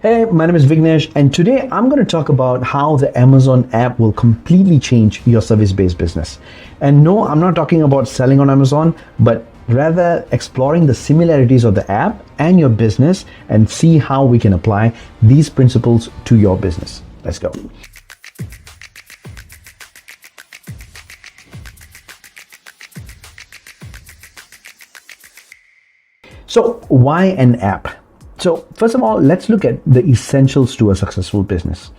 Hey, my name is Vignesh, and today I'm going to talk about how the Amazon app will completely change your service-based business. And no, I'm not talking about selling on Amazon, but rather exploring the similarities of the app and your business and see how we can apply these principles to your business. Let's go. So, why an app? So first of all, let's look at the essentials to a successful business.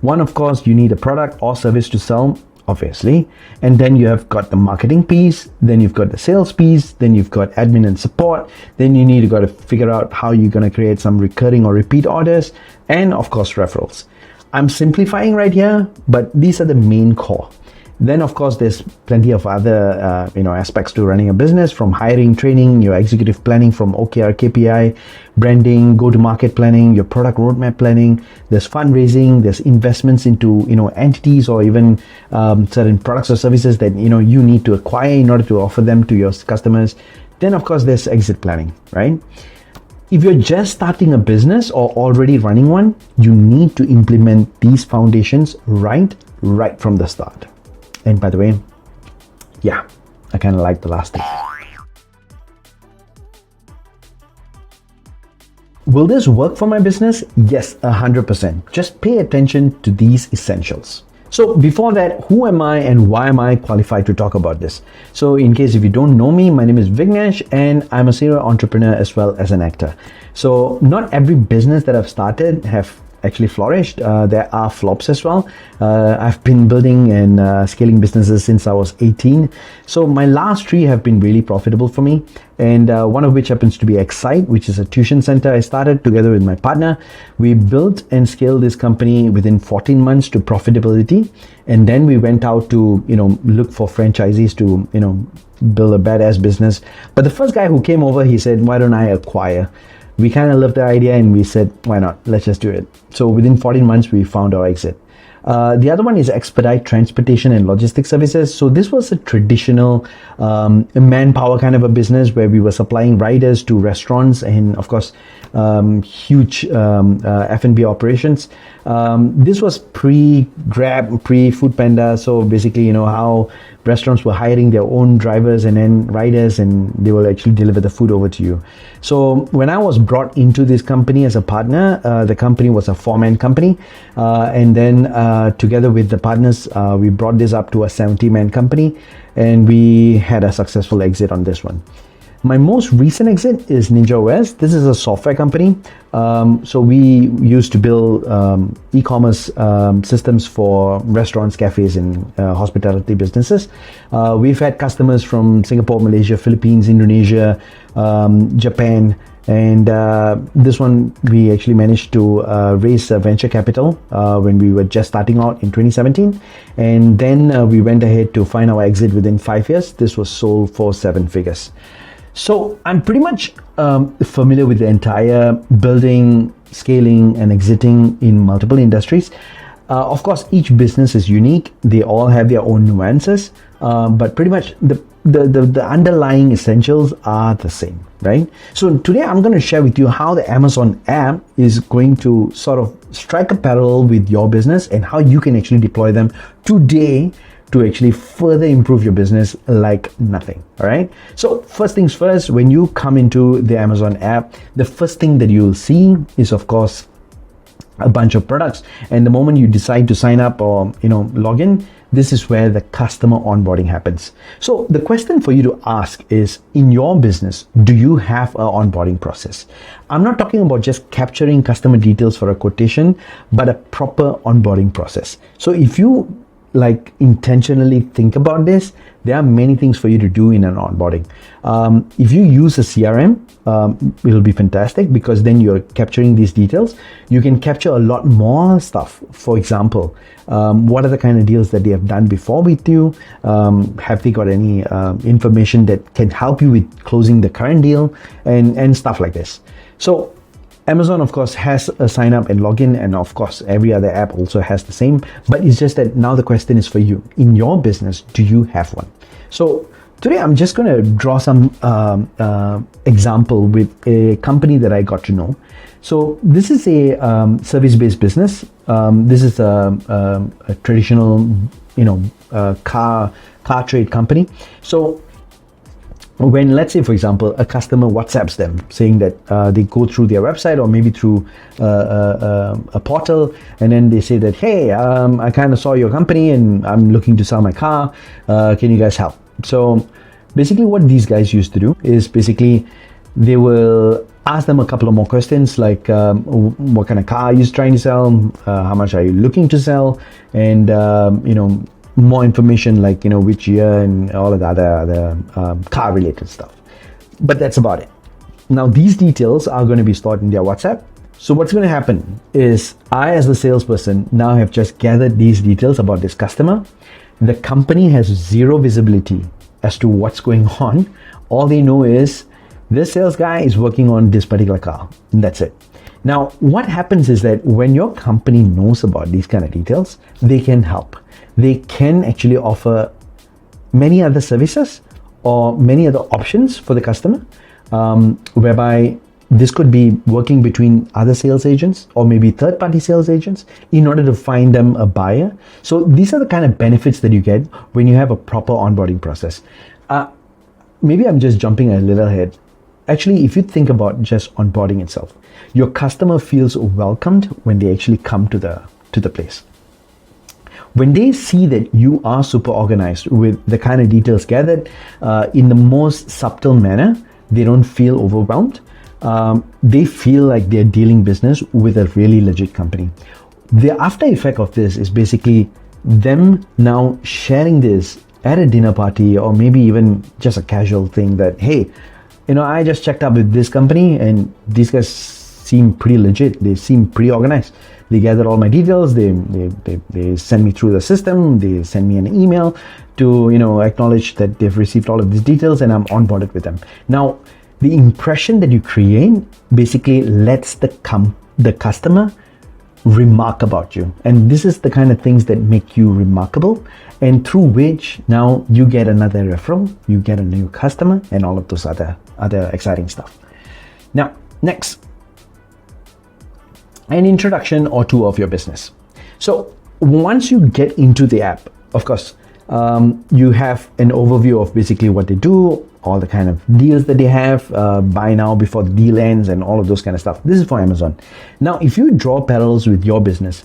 One, of course, you need a product or service to sell, obviously. And then you have got the marketing piece, then you've got the sales piece, then you've got admin and support. Then you need to figure out how you're going to create some recurring or repeat orders, and of course, referrals. I'm simplifying right here, but these are the main core. Then, of course, there's plenty of other aspects to running a business, from hiring, training, your executive planning, from OKR, KPI, branding, go-to-market planning, your product roadmap planning. There's fundraising. There's investments into entities or even certain products or services that you need to acquire in order to offer them to your customers. Then, of course, there's exit planning, right? If you're just starting a business or already running one, you need to implement these foundations right from the start. And by the way, yeah, I kind of like the last thing. Will this work for my business? Yes, 100%. Just pay attention to these essentials. So before that, who am I and why am I qualified to talk about this? So in case if you don't know me, my name is Vignesh and I'm a serial entrepreneur as well as an actor. So not every business that I've started have actually flourished. There are flops as well. I've been building and scaling businesses since I was 18. So my last three have been really profitable for me. And one of which happens to be Excite, which is a tuition center I started together with my partner. We built and scaled this company within 14 months to profitability. And then we went out to, look for franchisees to, build a badass business. But the first guy who came over, he said, why don't I acquire? We kind of loved the idea and we said, why not? Let's just do it. So within 14 months, we found our exit. The other one is Expedite Transportation and Logistics Services. So this was a traditional manpower kind of a business where we were supplying riders to restaurants and of course, huge F&B operations. This was pre-Grab, pre-Food Panda. So basically, how restaurants were hiring their own drivers and then riders, and they will actually deliver the food over to you. So when I was brought into this company as a partner, the company was a 4-man company. And then together with the partners, we brought this up to a 70-man company, and we had a successful exit on this one. My most recent exit is NinjaOS. This is a software company. So we used to build e-commerce systems for restaurants, cafes, and hospitality businesses. We've had customers from Singapore, Malaysia, Philippines, Indonesia, Japan. And this one, we actually managed to raise venture capital when we were just starting out in 2017. And then we went ahead to find our exit within 5 years. This was sold for 7 figures. So I'm pretty much familiar with the entire building, scaling, and exiting in multiple industries. Of course, each business is unique. They all have their own nuances, but pretty much the underlying essentials are the same, right? So today I'm going to share with you how the Amazon app is going to sort of strike a parallel with your business and how you can actually deploy them today to actually further improve your business like nothing. All right. So first things first, when you come into the Amazon app, the first thing that you'll see is, of course, a bunch of products. And the moment you decide to sign up or log in, this is where the customer onboarding happens. So the question for you to ask is, in your business, do you have an onboarding process? I'm not talking about just capturing customer details for a quotation, but a proper onboarding process. So if you intentionally think about this, there are many things for you to do in an onboarding. If you use a CRM, it'll be fantastic because then you're capturing these details. You can capture a lot more stuff. For example, what are the kind of deals that they have done before with you? Have they got any information that can help you with closing the current deal and stuff like this? So Amazon, of course, has a sign up and login, and of course, every other app also has the same. But it's just that now the question is for you. In your business, do you have one? So today, I'm just going to draw some example with a company that I got to know. So this is a service-based business. This is a traditional, car trade company. So when, let's say, for example, a customer WhatsApps them saying that they go through their website or maybe through a portal, and then they say that, hey, I kind of saw your company and I'm looking to sell my car. Can you guys help? So basically what these guys used to do is basically they will ask them a couple of more questions like what kind of car are you trying to sell, how much are you looking to sell, and more information like which year and all of the other car related stuff. But that's about it. Now these details are going to be stored in their WhatsApp. So what's going to happen is I, as the salesperson, now have just gathered these details about this customer. The company has zero visibility as to what's going on. All they know is this sales guy is working on this particular car, and that's it. Now what happens is that when your company knows about these kind of details, they can help. They can actually offer many other services or many other options for the customer, whereby this could be working between other sales agents or maybe third-party sales agents in order to find them a buyer. So these are the kind of benefits that you get when you have a proper onboarding process. Maybe I'm just jumping a little ahead. Actually, if you think about just onboarding itself, your customer feels welcomed when they actually come to the place. When they see that you are super organized with the kind of details gathered in the most subtle manner, they don't feel overwhelmed. They feel like they're dealing business with a really legit company. The after effect of this is basically them now sharing this at a dinner party or maybe even just a casual thing that, hey, I just checked up with this company and these guys seem pretty legit. They seem pretty organized. They gathered all my details. They send me through the system. They send me an email to acknowledge that they've received all of these details and I'm onboarded with them. Now, the impression that you create basically lets the customer remark about you, and this is the kind of things that make you remarkable, and through which now you get another referral, you get a new customer, and all of those other exciting stuff. Now, next, an introduction or two of your business. So once you get into the app, of course, you have an overview of basically what they do, all the kind of deals that they have, buy now before the deal ends, and all of those kind of stuff. This is for Amazon. Now, if you draw parallels with your business,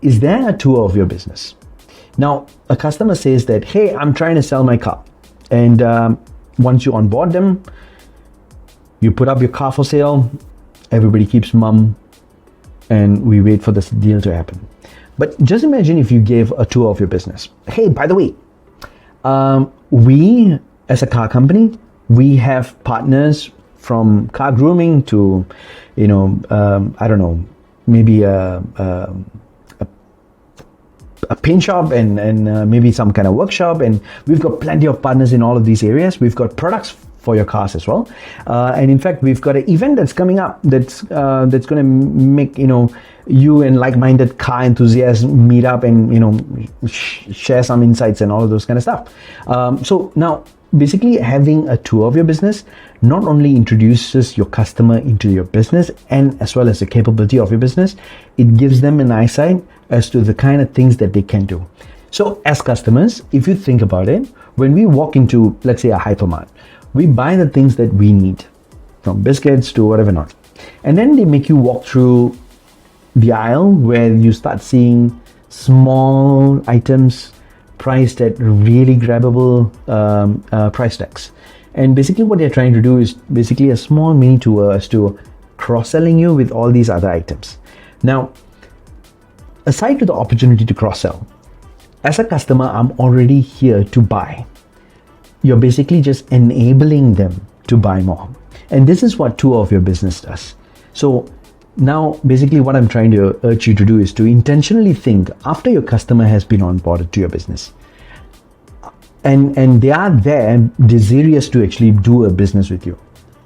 is there a tour of your business? Now, a customer says that, hey, I'm trying to sell my car. And once you onboard them, you put up your car for sale, everybody keeps mum, and we wait for this deal to happen. But just imagine if you gave a tour of your business. Hey, by the way, we as a car company, we have partners from car grooming to, I don't know, maybe a paint shop and maybe some kind of workshop. And we've got plenty of partners in all of these areas. We've got products for your cars as well. And in fact, we've got an event that's coming up that's going to make, you and like-minded car enthusiasts meet up and, share some insights and all of those kind of stuff. So now, basically having a tour of your business not only introduces your customer into your business and as well as the capability of your business, it gives them an eyesight as to the kind of things that they can do. So as customers, if you think about it, when we walk into, let's say, a hypermart, we buy the things that we need, from biscuits to whatever not. And then they make you walk through the aisle where you start seeing small items priced at really grabbable price tags. And basically what they're trying to do is basically a small mini tour as to cross-selling you with all these other items. Now, aside to the opportunity to cross-sell, as a customer, I'm already here to buy. You're basically just enabling them to buy more. And this is what tour of your business does. So now, basically what I'm trying to urge you to do is to intentionally think after your customer has been onboarded to your business. And they are there desirous to actually do a business with you.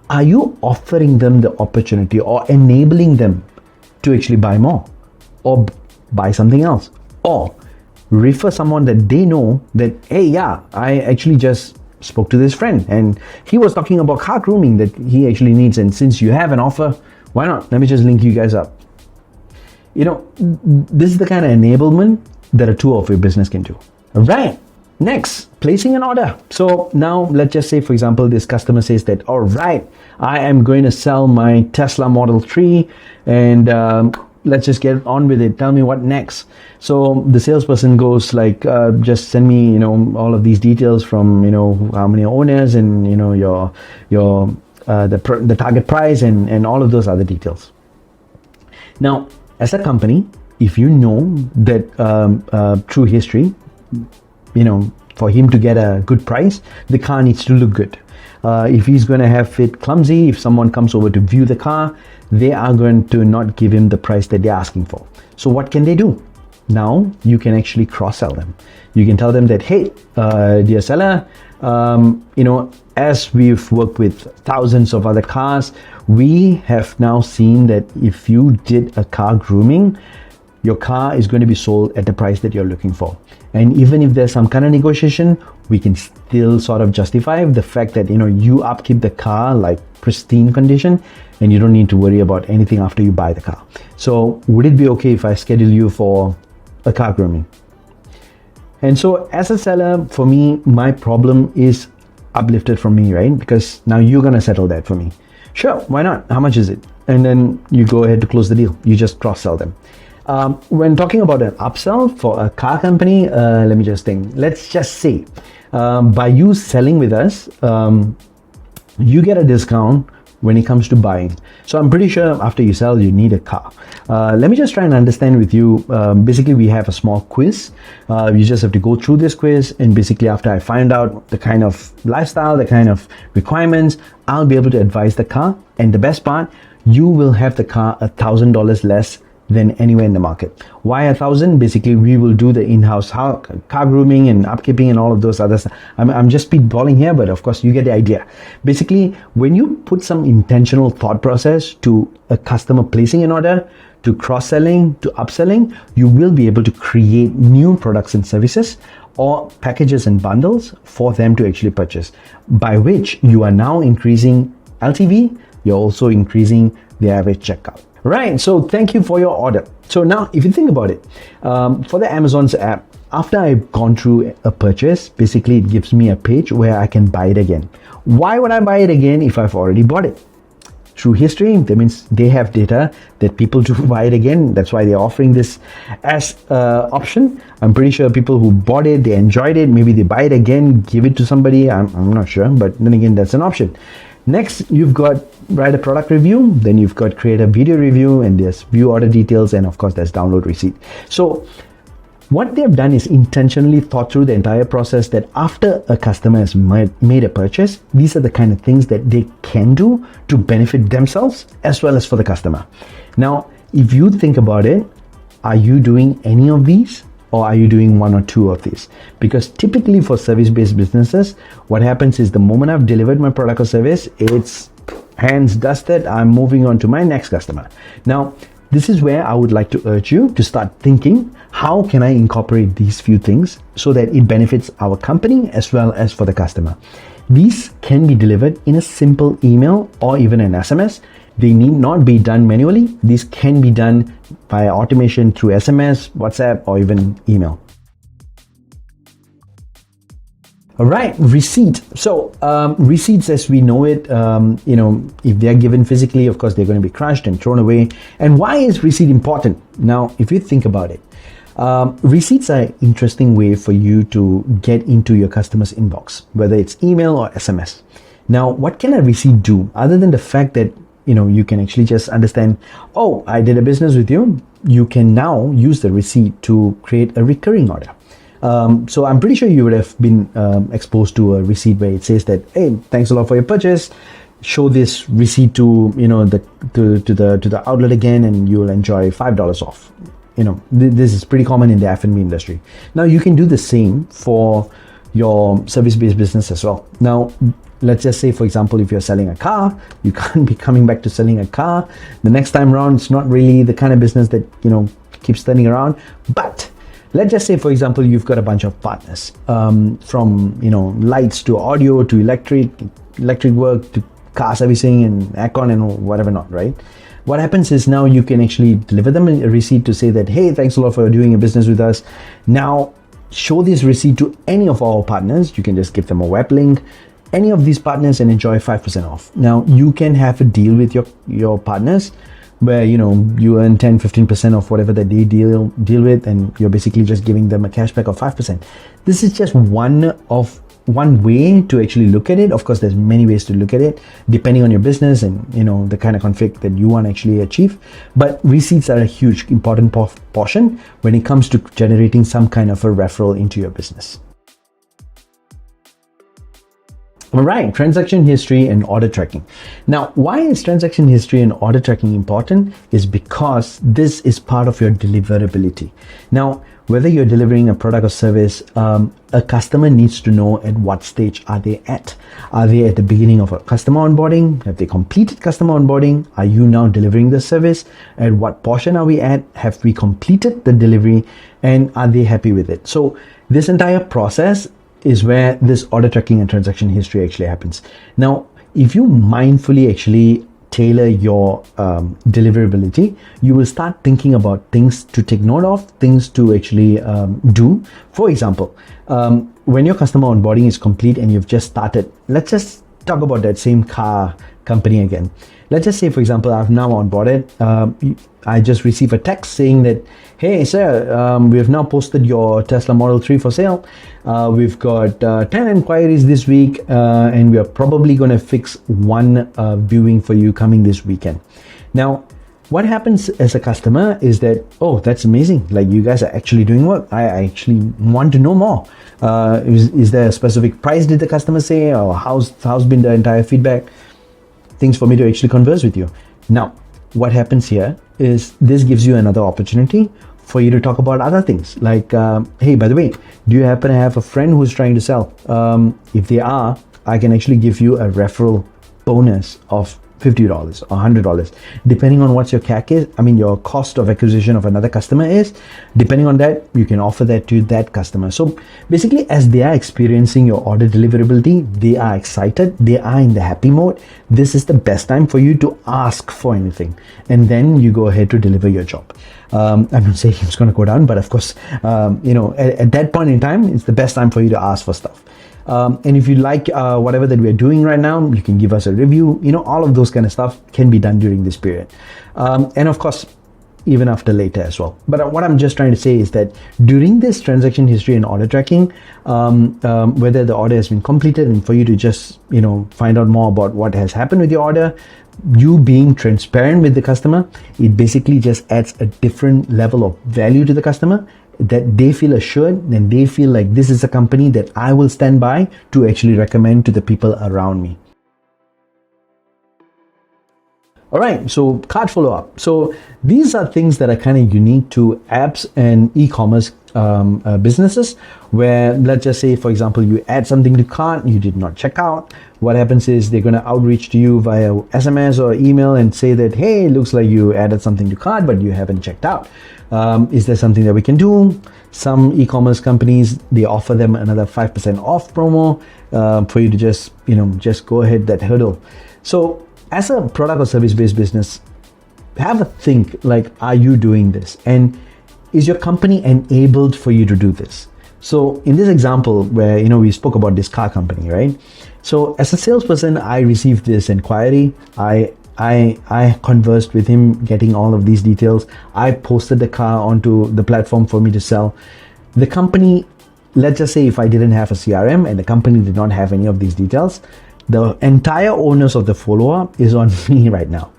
Are you offering them the opportunity or enabling them to actually buy more or buy something else or refer someone that they know that, hey, yeah, I actually just spoke to this friend and he was talking about car grooming that he actually needs, and since you have an offer, Why not? Let me just link you guys up. This is the kind of enablement that a tool of your business can do. All right. Next, placing an order. So now let's just say, for example, this customer says that, all right, I am going to sell my Tesla Model 3 and let's just get on with it. Tell me what next. So the salesperson goes like, just send me, all of these details from, how many owners and, the target price and all of those other details. Now, as a company, if you know that through history, for him to get a good price, the car needs to look good. If he's going to have it clumsy, if someone comes over to view the car, they are going to not give him the price that they're asking for. So what can they do? Now you can actually cross-sell them. You can tell them that, hey, dear seller, as we've worked with thousands of other cars, we have now seen that if you did a car grooming, your car is going to be sold at the price that you're looking for. And even if there's some kind of negotiation, we can still sort of justify the fact that, you upkeep the car like pristine condition and you don't need to worry about anything after you buy the car. So would it be okay if I schedule you for a car grooming? And so as a seller, for me, my problem is uplifted from me, right? Because now you're going to settle that for me. Sure, why not? How much is it? And then you go ahead to close the deal. You just cross-sell them. When talking about an upsell for a car company, let me just think. Let's just say by you selling with us, you get a discount when it comes to buying. So I'm pretty sure after you sell, you need a car. Let me just try and understand with you. Basically, we have a small quiz. You just have to go through this quiz, and basically after I find out the kind of lifestyle, the kind of requirements, I'll be able to advise the car. And the best part, you will have the car $1,000 less than anywhere in the market. Why 1,000? Basically, we will do the in-house car grooming and upkeeping and all of those other stuff. I'm just speedballing here, but of course you get the idea. Basically, when you put some intentional thought process to a customer placing an order, to cross-selling, to upselling, you will be able to create new products and services or packages and bundles for them to actually purchase, by which you are now increasing LTV, you're also increasing the average checkout. Right, so thank you for your order. So now, if you think about it, for the Amazon's app, after I've gone through a purchase, basically it gives me a page where I can buy it again. Why would I buy it again if I've already bought it? Through history, that means they have data that people do buy it again. That's why they're offering this as an option. I'm pretty sure people who bought it, they enjoyed it, maybe they buy it again, give it to somebody. I'm not sure, but then again, that's an option. Next, you've got write a product review, then you've got create a video review, and there's view order details, and of course there's download receipt. So what they've done is intentionally thought through the entire process that after a customer has made a purchase, these are the kind of things that they can do to benefit themselves as well as for the customer. Now, if you think about it, are you doing any of these? Or are you doing one or two of these? Because typically for service-based businesses, what happens is the moment I've delivered my product or service, it's hands dusted, I'm moving on to my next customer. Now, this is where I would like to urge you to start thinking, how can I incorporate these few things so that it benefits our company as well as for the customer? These can be delivered in a simple email or even an SMS. They need not be done manually. These can be done via automation through SMS, WhatsApp, or even email. All right, receipt. So receipts as we know it, if they're given physically, of course, they're going to be crushed and thrown away. And why is receipt important? Now, if you think about it, receipts are an interesting way for you to get into your customer's inbox, whether it's email or SMS. Now, what can a receipt do other than the fact that you can actually just understand, oh, I did a business with you. You can now use the receipt to create a recurring order. So I'm pretty sure you would have been exposed to a receipt where it says that, hey, thanks a lot for your purchase. Show this receipt to the outlet again, and you will enjoy $5 off. This is pretty common in the F&B industry. Now you can do the same for your service-based business as well. Now, let's just say, for example, if you're selling a car, you can't be coming back to selling a car. The next time around, it's not really the kind of business that, keeps turning around. But let's just say, for example, you've got a bunch of partners, from, lights to audio to electric work to car servicing and aircon and whatever not, right? what happens is now you can actually deliver them a receipt to say that, hey, thanks a lot for doing a business with us. Now show this receipt to any of our partners. You can just give them a web link, any of these partners, and enjoy 5% off. Now you can have a deal with your partners where you earn 10-15% of whatever that they deal with, and you're basically just giving them a cashback of 5%. This is just one way to actually look at it. Of course, there's many ways to look at it depending on your business and the kind of conflict that you want to actually achieve. But receipts are a huge important portion when it comes to generating some kind of a referral into your business. All right, transaction history and order tracking. Now, why is transaction history and order tracking important? Is because this is part of your deliverability. Now, whether you're delivering a product or service, a customer needs to know at what stage are they at. Are they at the beginning of a customer onboarding? Have they completed customer onboarding? Are you now delivering the service? At what portion are we at? Have we completed the delivery? And are they happy with it? So this entire process is where this order tracking and transaction history actually happens. Now, if you mindfully actually tailor your deliverability, you will start thinking about things to take note of, things to actually do. For example, when your customer onboarding is complete and you've just started, let's just talk about that same car company again. Let's just say, for example, I've now onboarded. I just received a text saying that, hey, sir, we have now posted your Tesla Model 3 for sale. We've got 10 inquiries this week, and we are probably going to fix one viewing for you coming this weekend. Now, what happens as a customer is that, oh, that's amazing. Like, you guys are actually doing work. I actually want to know more. Is there a specific price did the customer say, or how's been the entire feedback? Things for me to actually converse with you. Now, what happens here is this gives you another opportunity for you to talk about other things like, hey, by the way, do you happen to have a friend who's trying to sell? If they are, I can actually give you a referral bonus of $50 or $100, depending on what your CAC is. I mean, your cost of acquisition of another customer is. Depending on that, you can offer that to that customer. So basically, as they are experiencing your order deliverability, they are excited, they are in the happy mode. This is the best time for you to ask for anything, and then you go ahead to deliver your job. I'm not saying it's going to go down, but of course, at that point in time, it's the best time for you to ask for stuff. And if you like whatever that we're doing right now, you can give us a review. All of those kind of stuff can be done during this period. And of course, even after later as well. But what I'm just trying to say is that during this transaction history and order tracking, whether the order has been completed, and for you to just, find out more about what has happened with your order, you being transparent with the customer, it basically just adds a different level of value to the customer, that they feel assured and they feel like this is a company that I will stand by to actually recommend to the people around me. All right, so cart follow-up. So these are things that are kind of unique to apps and e-commerce businesses, where let's just say, for example, you add something to cart, you did not check out. What happens is they're going to outreach to you via SMS or email and say that, hey, looks like you added something to cart, but you haven't checked out. Is there something that we can do? Some e-commerce companies, they offer them another 5% off promo for you to just go ahead that hurdle. So as a product or service-based business, have a think, like, are you doing this? And is your company enabled for you to do this? So in this example where, we spoke about this car company, right? So as a salesperson, I received this inquiry. I conversed with him, getting all of these details. I posted the car onto the platform for me to sell. The company, let's just say if I didn't have a CRM and the company did not have any of these details, the entire onus of the follow-up is on me right now.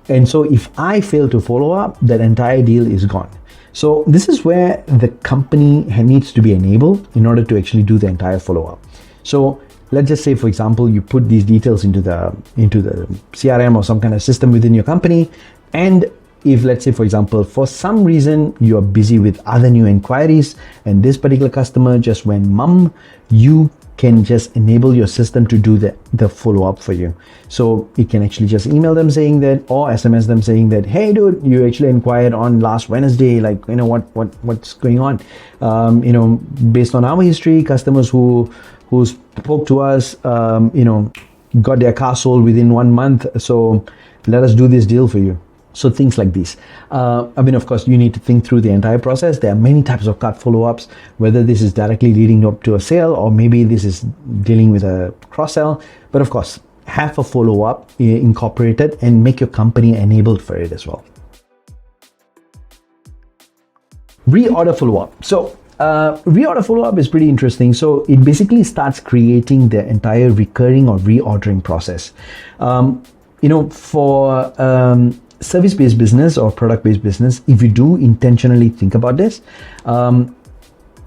And so if I fail to follow up, that entire deal is gone. So this is where the company needs to be enabled in order to actually do the entire follow-up. So let's just say, for example, you put these details into the CRM or some kind of system within your company. And if, let's say, for example, for some reason you're busy with other new inquiries and this particular customer just went mum, you can just enable your system to do the follow-up for you. So you can actually just email them saying that, or SMS them saying that, hey dude, you actually inquired on last Wednesday, like, what's going on? Based on our history, customers who spoke to us, got their car sold within 1 month. So let us do this deal for you. So things like these. Of course, you need to think through the entire process. There are many types of cart follow-ups, whether this is directly leading up to a sale or maybe this is dealing with a cross-sell. But of course, have a follow-up incorporated and make your company enabled for it as well. Reorder follow-up. So reorder follow-up is pretty interesting. So it basically starts creating the entire recurring or reordering process. For service-based business or product-based business, if you do intentionally think about this,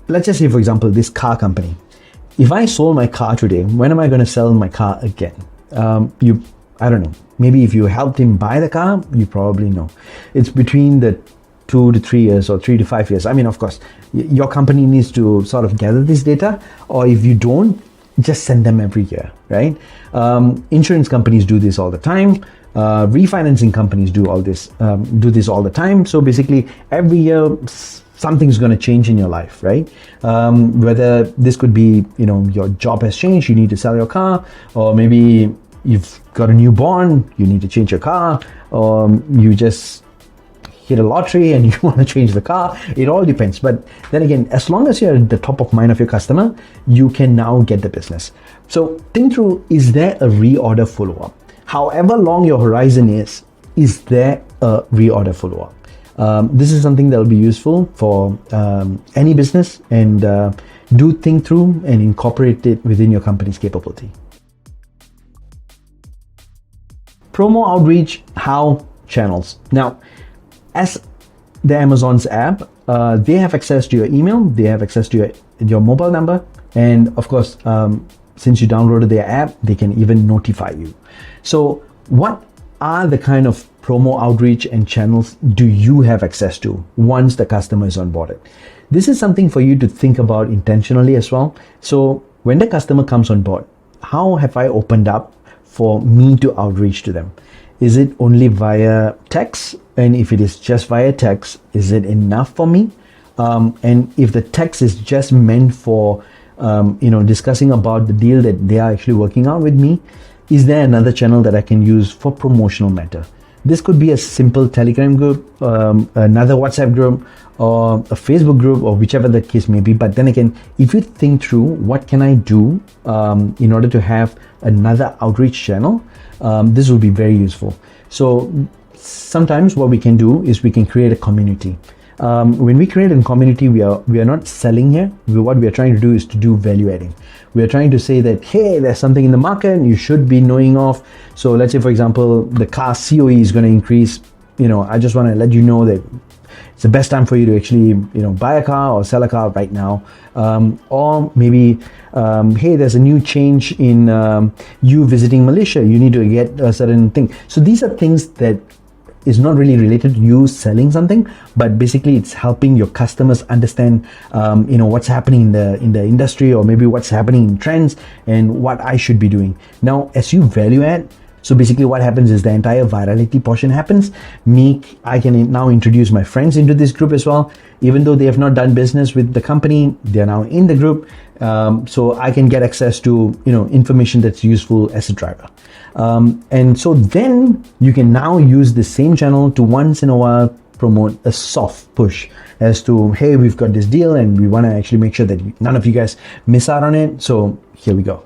let's just say, for example, this car company. If I sold my car today, when am I going to sell my car again? I don't know. Maybe if you helped him buy the car, you probably know. It's between the 2 to 3 years or 3 to 5 years. Of course, your company needs to sort of gather this data, or if you don't, just send them every year, right? Insurance companies do this all the time. Refinancing companies do this all the time. So basically, every year something's going to change in your life, right? Whether this could be, your job has changed, you need to sell your car, or maybe you've got a newborn, you need to change your car, or you just hit a lottery and you want to change the car. It all depends. But then again, as long as you're at the top of mind of your customer, you can now get the business. So think through, is there a reorder follow-up? However long your horizon is there a reorder follow-up? This is something that will be useful for any business, and do think through and incorporate it within your company's capability. Promo outreach, how channels. Now, as the Amazon's app, they have access to your email, they have access to your mobile number, and of course, since you downloaded their app, they can even notify you. So what are the kind of promo outreach and channels do you have access to once the customer is onboarded? This is something for you to think about intentionally as well. So when the customer comes on board, how have I opened up for me to outreach to them? Is it only via text? And if it is just via text, is it enough for me? And if the text is just meant for discussing about the deal that they are actually working out with me, is there another channel that I can use for promotional matter? This could be a simple Telegram group, another WhatsApp group, or a Facebook group, or whichever the case may be. But then again, if you think through what can I do in order to have another outreach channel, this will be very useful. So sometimes what we can do is we can create a community. When we create a community, we are not selling here. What we are trying to do is to do value adding. We are trying to say that, hey, there's something in the market you should be knowing of. So let's say, for example, the car COE is going to increase. I just want to let you know that it's the best time for you to actually, buy a car or sell a car right now. Or maybe, hey, there's a new change in you visiting Malaysia. You need to get a certain thing. So these are things that is not really related to you selling something, but basically it's helping your customers understand, what's happening in the industry, or maybe what's happening in trends and what I should be doing. Now, as you value add, so basically what happens is the entire virality portion happens. I can now introduce my friends into this group as well. Even though they have not done business with the company, they are now in the group. So I can get access to, information that's useful as a driver. And so then you can now use the same channel to once in a while promote a soft push as to, hey, we've got this deal and we want to actually make sure that none of you guys miss out on it. So here we go.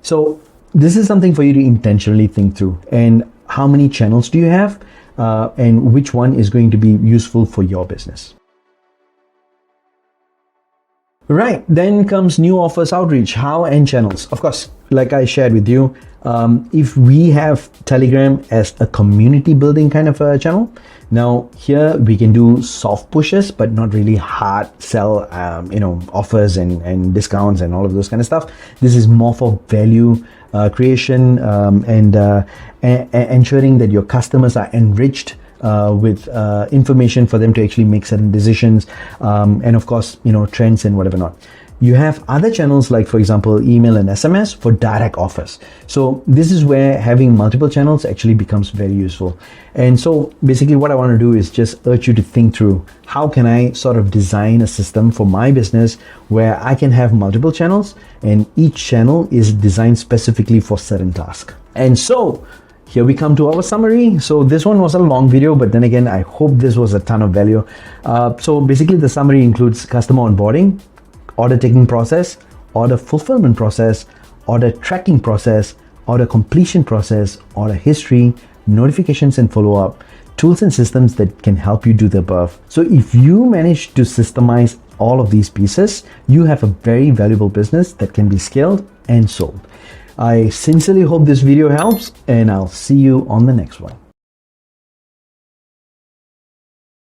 So this is something for you to intentionally think through. And how many channels do you have? And which one is going to be useful for your business? Right, then comes new offers outreach, how and channels. Of course, like I shared with you, if we have Telegram as a community building kind of a channel, now here we can do soft pushes, but not really hard sell, offers and discounts and all of those kind of stuff. This is more for value creation and ensuring that your customers are enriched with information for them to actually make certain decisions, and of course, trends and whatever not. You have other channels like, for example, email and SMS for direct offers. So this is where having multiple channels actually becomes very useful. And so basically what I want to do is just urge you to think through, how can I sort of design a system for my business where I can have multiple channels and each channel is designed specifically for certain tasks. And so here we come to our summary. So this one was a long video, but then again, I hope this was a ton of value. So basically the summary includes customer onboarding, order taking process, order fulfillment process, order tracking process, order completion process, order history, notifications and follow-up, tools and systems that can help you do the above. So if you manage to systemize all of these pieces, you have a very valuable business that can be scaled and sold. I sincerely hope this video helps, and I'll see you on the next one.